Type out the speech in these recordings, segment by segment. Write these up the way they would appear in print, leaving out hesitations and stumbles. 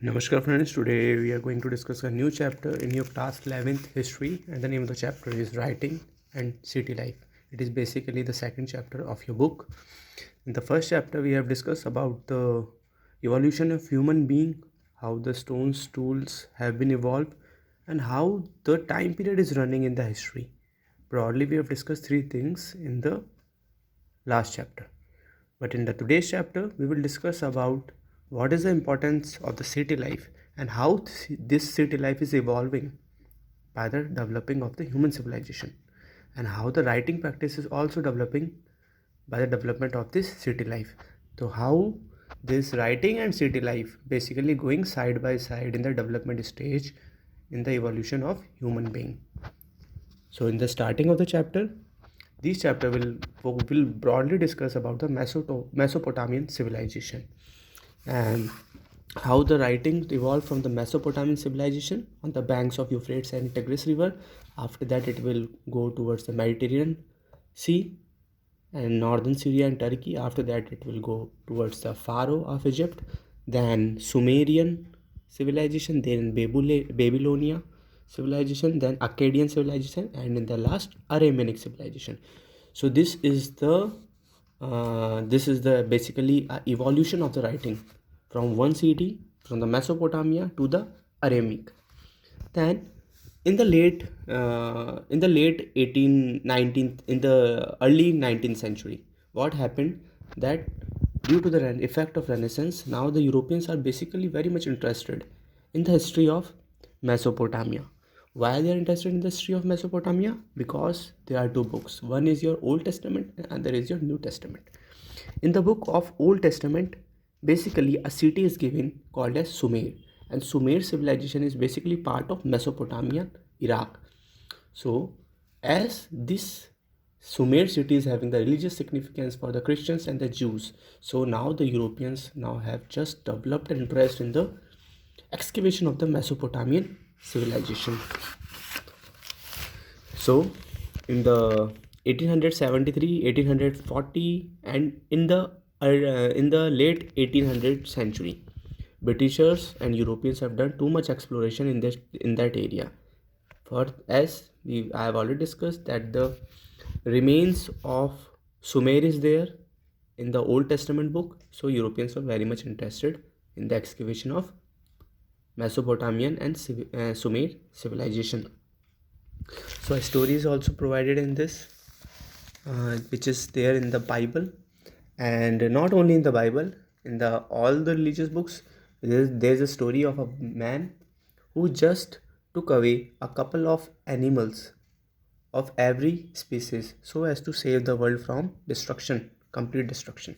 Namaskar friends, today we are going to discuss a new chapter in your class 11th history, and the name of the chapter is Writing and City Life. It is basically the second chapter of your book. In the first chapter we have discussed about the evolution of human being, how the stones tools have been evolved, and how the time period is running in the history. Broadly we have discussed three things in the last chapter. But in the today's chapter, we will discuss about what is the importance of the city life and how this city life is evolving by the developing of the human civilization, and how the writing practice is also developing by the development of this city life. So how this writing and city life basically going side by side in the development stage in the evolution of human being. So in the starting of the chapter, this chapter will broadly discuss about the Mesopotamian civilization and how the writings evolved from the Mesopotamian civilization on the banks of Euphrates and Tigris River. After that, it will go towards the Mediterranean Sea and northern Syria and Turkey. After that, it will go towards the Pharaoh of Egypt, then Sumerian civilization, then Babylonia civilization, then Akkadian civilization, and in the last Aramaic civilization. So this is the basically evolution of the writing from one city from the Mesopotamia to the Aramaic. Then in the late 18th 19th in the early 19th century, what happened that due to the effect of Renaissance, now the Europeans are basically very much interested in the history of Mesopotamia. Why they are interested in the history of Mesopotamia? Because there are two books. One is your Old Testament and other is your New Testament. In the book of Old Testament, basically a city is given called as Sumer, and Sumer civilization is basically part of Mesopotamian Iraq. So as this Sumer city is having the religious significance for the Christians and the Jews, so now the Europeans now have just developed an interest in the excavation of the Mesopotamian civilization. So in the 1873, 1840, and in the late 1800th century, Britishers and Europeans have done too much exploration in that area. For as I have already discussed that the remains of Sumer is there in the Old Testament book, so Europeans were very much interested in the excavation of Mesopotamian and Sumer civilization. So a story is also provided in this, which is there in the Bible, and not only in the Bible, in the all the religious books. There's a story of a man who just took away a couple of animals of every species so as to save the world from destruction, complete destruction.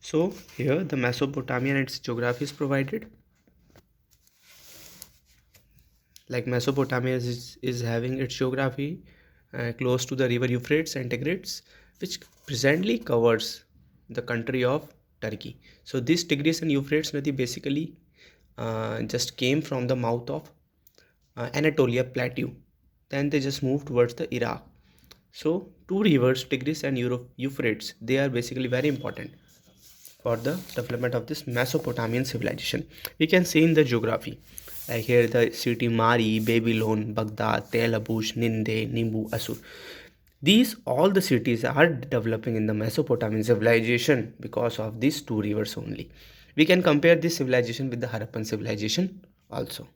So here the Mesopotamia and its geography is provided. Like Mesopotamia is having its geography close to the river Euphrates and Tigris, which presently covers the country of Turkey. So this Tigris and Euphrates Nadi basically just came from the mouth of Anatolia plateau. Then they just moved towards the Iraq. So two rivers, Tigris and Euphrates, they are basically very important for the development of this Mesopotamian civilization. We can see in the geography, like here the city Mari, Babylon, Baghdad, Tel Abush, Ninde, Nimbu, Assur. These all the cities are developing in the Mesopotamian civilization because of these two rivers only. We can compare this civilization with the Harappan civilization also.